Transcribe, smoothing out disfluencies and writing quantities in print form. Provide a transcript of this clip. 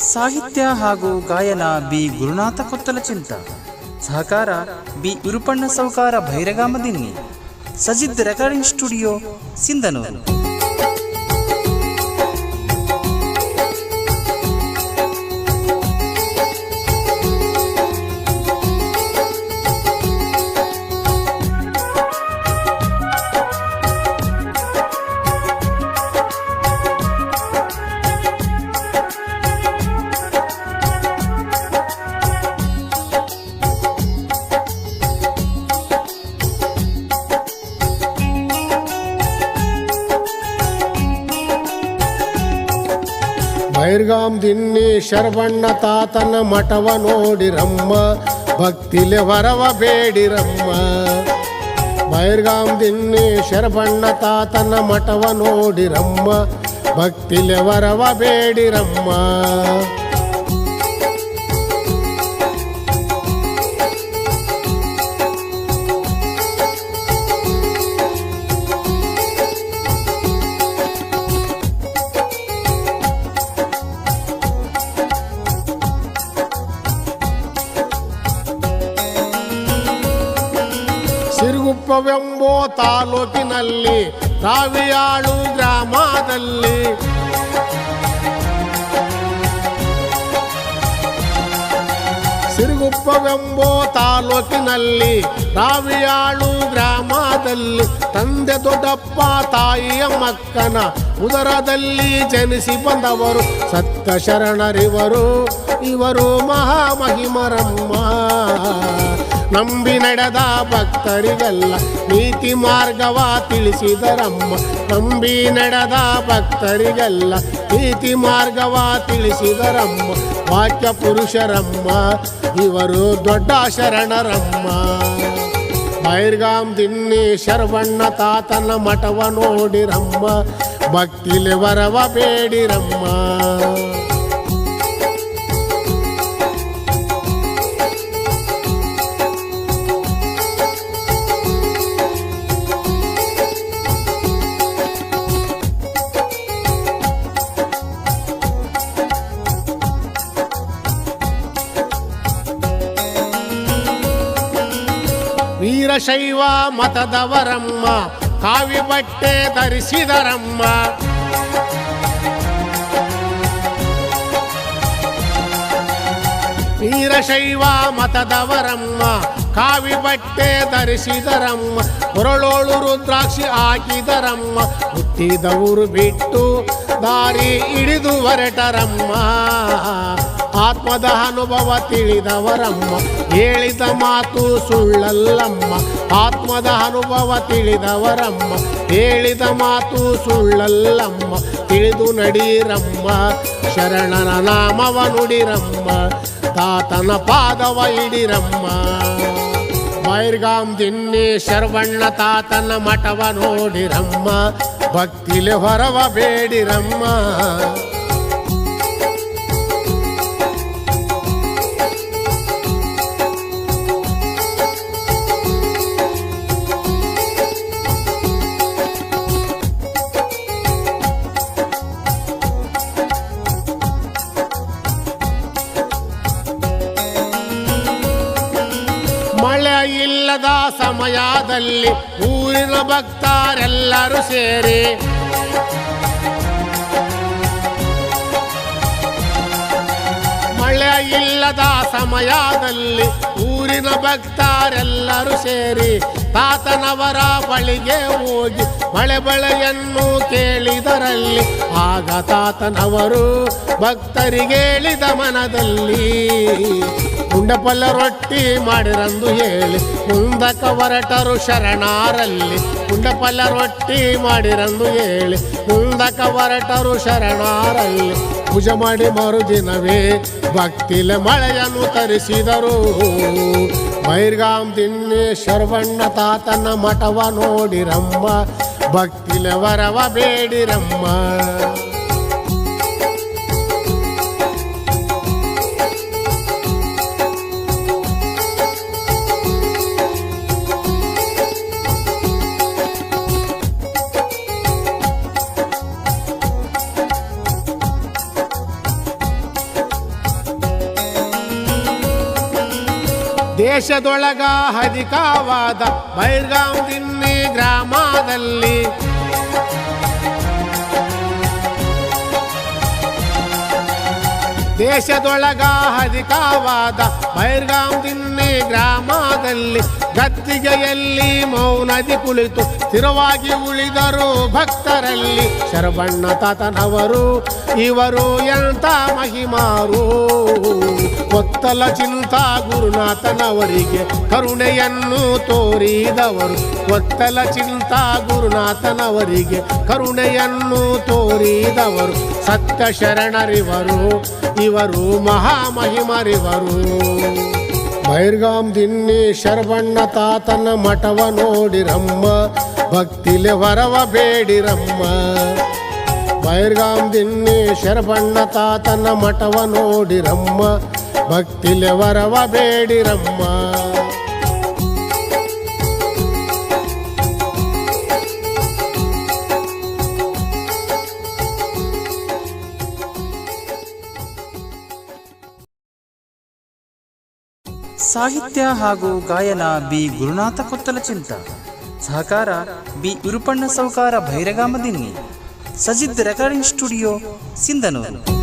ಸಾಹಿತ್ಯ ಹಾಗೂ ಗಾಯನ ಬಿ ಗುರುನಾಥ ಕೊತ್ತಲಚಿಂತ. ಸಹಕಾರ B Virupanna Saukara Bhairagamadinni. Sajid recording studio Sindhanur. Bairgamdinni Sharavanna ತಾತನ ಮಠವ ನೋಡಿರಮ್ಮ, ಭಕ್ತಿಲೆ ವರವ ಬೇಡಿರಮ್ಮ. ಬೈರ್ಗಾಮ್ ದಿನ್ನಿ ಶರವಣ್ಣ ತಾತನ ಮಠವ ನೋಡಿರಮ್ಮ, ಭಕ್ತಿಲೆ ವರವ ಬೇಡಿರಮ್ಮ. ಸಿರುಗುಪ್ಪವೆಂಬೋ ತಾಲೂಕಿನಲ್ಲಿ ರಾವಿಯಾಳು ಗ್ರಾಮದಲ್ಲಿ ಸಿರುಗುಪ್ಪವೆಂಬೋ ತಾಲೂಕಿನಲ್ಲಿ ರಾವಿಯಾಳು ಗ್ರಾಮದಲ್ಲಿ ತಂದೆ ದೊಡ್ಡಪ್ಪ ತಾಯಿಯ ಮಕ್ಕನ ಉದರದಲ್ಲಿ ಜನಿಸಿ ಬಂದವರು ಸತ್ತ ಶರಣರಿವರು. ಇವರು ಮಹಾಮಹಿಮರಮ್ಮ. ನಂಬಿ ನಡೆದ ಭಕ್ತರಿಗೆಲ್ಲ ನೀತಿ ಮಾರ್ಗವ ತಿಳಿಸಿದರಮ್ಮ. ನಂಬಿ ನಡೆದ ಭಕ್ತರಿಗೆಲ್ಲ ನೀತಿ ಮಾರ್ಗವ ತಿಳಿಸಿದರಮ್ಮ. ವಾಕ್ಯ ಪುರುಷರಮ್ಮ, ಇವರು ದೊಡ್ಡ ಶರಣರಮ್ಮ. ಬೈರ್ಗಾಮ್ ದಿನ್ನಿ ಶರವಣ್ಣ ತಾತನ ಮಠವ ನೋಡಿರಮ್ಮ, ಭಕ್ತಿಲೆ ವರವ ಬೇಡಿರಮ್ಮ. ವೀರಶೈವ ಮತದವರಮ್ಮ, ಕಾವಿ ಬಟ್ಟೆ ಧರಿಸಿದರಮ್ಮ. ವೀರಶೈವ ಮತದವರಮ್ಮ, ಕಾವಿ ಬಟ್ಟೆ ಧರಿಸಿದರಮ್ಮ. ಹೊರಳೋಳು ರುದ್ರಾಕ್ಷಿ ಹಾಕಿದರಮ್ಮ. ಹುಟ್ಟಿದವರು ಬಿಟ್ಟು ದಾರಿ ಹಿಡಿದು ಹೊರಟರಮ್ಮ. ಆತ್ಮದ ಅನುಭವ ತಿಳಿದವರಮ್ಮ, ಹೇಳಿದ ಮಾತು ಸುಳ್ಳಲ್ಲಮ್ಮ. ಆತ್ಮದ ಅನುಭವ ತಿಳಿದವರಮ್ಮ, ಹೇಳಿದ ಮಾತು ಸುಳ್ಳಲ್ಲಮ್ಮ. ತಿಳಿದು ನಡೀರಮ್ಮ, ಶರಣನ ನಾಮವ ನುಡಿರಮ್ಮ. ತಾತನ ಪಾದವ ಹಿಡಿರಮ್ಮ. ಬೈರ್ಗಾಮ್ ದಿನ್ನಿ ಶರವಣ್ಣ ತಾತನ ಮಠವ ನೋಡಿರಮ್ಮ, ಭಕ್ತಿಲೆ ಹೊರವ ಬೇಡಿರಮ್ಮ. ಮಳೆ ಇಲ್ಲದ ಸಮಯದಲ್ಲಿ ಊರಿನ ಭಕ್ತರೆಲ್ಲರೂ ಸೇರಿ ಮಳೆ ಇಲ್ಲದ ಸಮಯದಲ್ಲಿ ಊರಿನ ಭಕ್ತರೆಲ್ಲರೂ ಸೇರಿ ತಾತನವರ ಬಳಿಗೆ ಹೋಗಿ ಮಳೆ ಬಳೆಯನ್ನು ಕೇಳಿದರಲ್ಲಿ. ಆಗ ತಾತನವರು ಭಕ್ತರಿಗೆ ಹೇಳಿದ ಮನದಲ್ಲಿ, ಉಂಡಪಲ್ಲ ರೊಟ್ಟಿ ಮಾಡಿರಂದು ಹೇಳಿ ಮುಂದಕ ಹೊರಟರು ಶರಣಾರಲ್ಲಿ. ಉಂಡಪಲ್ಲ ರೊಟ್ಟಿ ಮಾಡಿರಂದು ಹೇಳಿ ಮುಂದಕ ಹೊರಟರು ಶರಣಾರಲ್ಲಿ. ಪೂಜೆ ಮಾಡಿ ಮರುದಿನವೇ ಭಕ್ತಿಲೆ ಮಳೆಯನ್ನು ತರಿಸಿದರು. ಬೈರ್ಗಾಮ್ ದಿನ್ನಿ ಶರವಣ್ಣ ತಾತನ ಮಠವ ನೋಡಿರಮ್ಮ, ಭಕ್ತಿಲೆ ವರವ ಬೇಡಿರಮ್ಮ. ದೇಶದೊಳಗ ಅಧಿಕವಾದ ಬೈರ್ಗಾಂವ್ ದಿನ್ನಿ ಗ್ರಾಮದಲ್ಲಿ ದೇಶದೊಳಗ ಅಧಿಕವಾದ ಬೈರ್ಗಾಂವ್ ದಿನ್ನಿ ಗ್ರಾಮದಲ್ಲಿ ಗದ್ದಿಗೆಯಲ್ಲಿ ಮೌನದಿ ಕುಳಿತು ಸ್ಥಿರವಾಗಿ ಉಳಿದರು ಭಕ್ತರಲ್ಲಿ ಶರಬಣ್ಣ ತಾತನವರು ಇವರು ಎಂಥ ಮಹಿಮಾರು. ಒತ್ತಲ ಚಿಂತಾ ಗುರುನಾಥನವರಿಗೆ ಕರುಣೆಯನ್ನು ತೋರಿದವರು. ಒತ್ತಲ ಚಿಂತಾ ಗುರುನಾಥನವರಿಗೆ ಕರುಣೆಯನ್ನು ತೋರಿದವರು. ಸತ್ಯ ಶರಣರಿವರು ಇವರು ಮಹಾಮಹಿಮರಿವರು. ಬೈರ್ಗಾಂವ್ ದಿನ್ನಿ ಶರಬಣ್ಣ ತಾತನ ಮಠವ ನೋಡಿರಮ್ಮ, ಭಕ್ತಿಲೆ ವರವ ಬೇಡಿರಮ್ಮ. ಬೈರ್ಗಾಂವ್ ದಿನ್ನಿ ಶರಬಣ್ಣ ತಾತನ ಮಠವ ನೋಡಿರಮ್ಮ, ಭಕ್ತಿಲೆ ವರವ ಬೇಡಿರಮ್ಮ. ಸಾಹಿತ್ಯ ಹಾಗೂ ಗಾಯನ ಬಿ ಗುರುನಾಥ ಕೊತ್ತಲಚಿಂತ. ಸಹಕಾರ B Virupanna Saukara Bhairagamadinni. Sajid recording studio Sindhanur.